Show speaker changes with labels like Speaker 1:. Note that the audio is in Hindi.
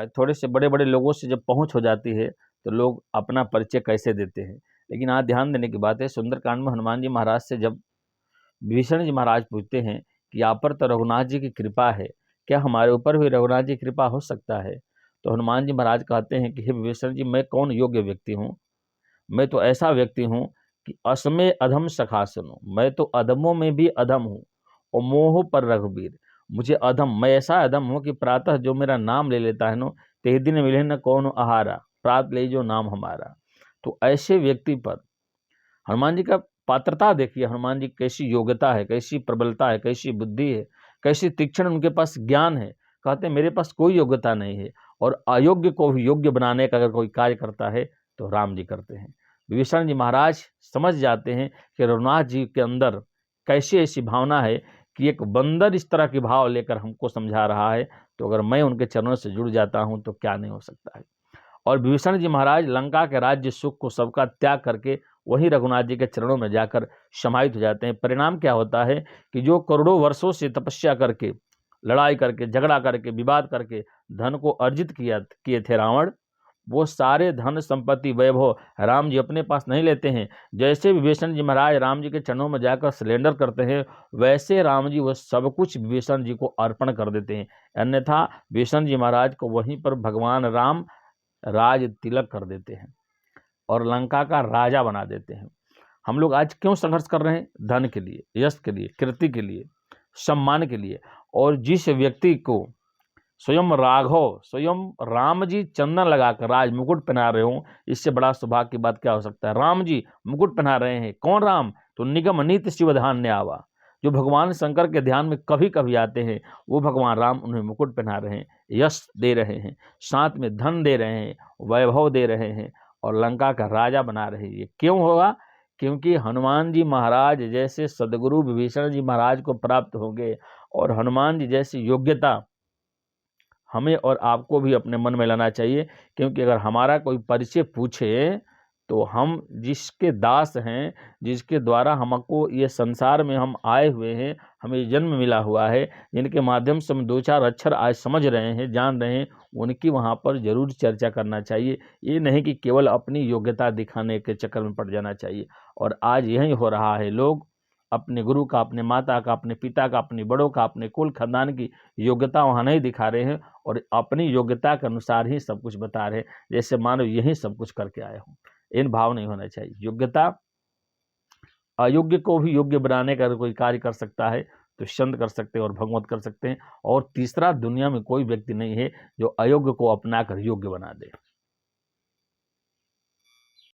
Speaker 1: थोड़े से बड़े बड़े लोगों से जब पहुंच हो जाती है तो लोग अपना परिचय कैसे देते हैं। लेकिन यहाँ ध्यान देने की बात है, सुंदरकांड में हनुमान जी महाराज से जब विभीषण जी महाराज पूछते हैं कि आप पर तो रघुनाथ जी की कृपा है, क्या हमारे ऊपर भी रघुनाथ जी की कृपा हो सकता है। तो हनुमान जी महाराज कहते हैं कि हे विभीषण जी, मैं कौन योग्य व्यक्ति हूँ। मैं तो ऐसा व्यक्ति हूँ कि असमय अधम सखा सुनो, मैं तो अधमों में भी अधम हूँ और मोह पर रघुबीर। मुझे अधम, मैं ऐसा अधम हूँ कि प्रातः जो मेरा नाम ले लेता है नो, ते दिन मिले न कौन आहारा, प्रात ले जो नाम हमारा। तो ऐसे व्यक्ति पर हनुमान जी का पात्रता देखिए, हनुमान जी कैसी योग्यता है, कैसी प्रबलता है, कैसी बुद्धि है, कैसी तीक्ष्ण उनके पास ज्ञान है। कहते हैं मेरे पास कोई योग्यता नहीं है, और अयोग्य को भी योग्य बनाने का अगर कोई कार्य करता है तो राम जी करते हैं। विभीषण जी महाराज समझ जाते हैं कि रघुनाथ जी के अंदर कैसी ऐसी भावना है कि एक बंदर इस तरह की भाव लेकर हमको समझा रहा है, तो अगर मैं उनके चरणों से जुड़ जाता हूं तो क्या नहीं हो सकता है। और विभीषण जी महाराज लंका के राज्य सुख को सबका त्याग करके वहीं रघुनाथ जी के चरणों में जाकर समाहित हो जाते हैं। परिणाम क्या होता है कि जो करोड़ों वर्षों से तपस्या करके, लड़ाई करके, झगड़ा करके, विवाद करके धन को अर्जित किए थे रावण, वो सारे धन संपत्ति वैभव राम जी अपने पास नहीं लेते हैं। जैसे विभीषण जी महाराज राम जी के चरणों में जाकर सिलेंडर करते हैं, वैसे राम जी वो सब कुछ विभीषण जी को अर्पण कर देते हैं। अन्यथा विभीषण जी महाराज को वहीं पर भगवान राम राज तिलक कर देते हैं और लंका का राजा बना देते हैं। हम लोग आज क्यों संघर्ष कर रहे हैं? धन के लिए, यश के लिए, कीर्ति के लिए, सम्मान के लिए। और जिस व्यक्ति को स्वयं राघव, स्वयं राम जी चंदन लगाकर राज मुकुट पहना रहे हो, इससे बड़ा सौभाग्य की बात क्या हो सकता है। राम जी मुकुट पहना रहे हैं। कौन राम? तो निगम नीत शिव धान्य आवा, जो भगवान शंकर के ध्यान में कभी कभी आते हैं, वो भगवान राम उन्हें मुकुट पहना रहे हैं, यश दे रहे हैं, साथ में धन दे रहे हैं, वैभव दे रहे हैं और लंका का राजा बना रहे हैं। ये क्यों होगा? क्योंकि हनुमान जी महाराज जैसे सदगुरु विभीषण जी महाराज को प्राप्त होंगे, और हनुमान जी जैसी योग्यता हमें और आपको भी अपने मन में लाना चाहिए। क्योंकि अगर हमारा कोई परिचय पूछे तो हम जिसके दास हैं, जिसके द्वारा हमको ये संसार में हम आए हुए हैं, हमें जन्म मिला हुआ है, जिनके माध्यम से हम दो चार अक्षर आज समझ रहे हैं, जान रहे हैं, उनकी वहाँ पर जरूर चर्चा करना चाहिए। ये नहीं कि केवल अपनी योग्यता दिखाने के चक्कर में पड़ जाना चाहिए। और आज यही हो रहा है, लोग अपने गुरु का, अपने माता का, अपने पिता का, अपने बड़ों का, अपने कुल खानदान की योग्यता वहाँ नहीं दिखा रहे हैं और अपनी योग्यता के अनुसार ही सब कुछ बता रहे हैं, जैसे मानो यही सब कुछ करके आए हों। इन भाव नहीं होना चाहिए। योग्यता, अयोग्य को भी योग्य बनाने का अगर कोई कार्य कर सकता है तो संत कर सकते हैं और भगवत कर सकते हैं। और तीसरा, दुनिया में कोई व्यक्ति नहीं है जो अयोग्य को अपनाकर योग्य बना दे।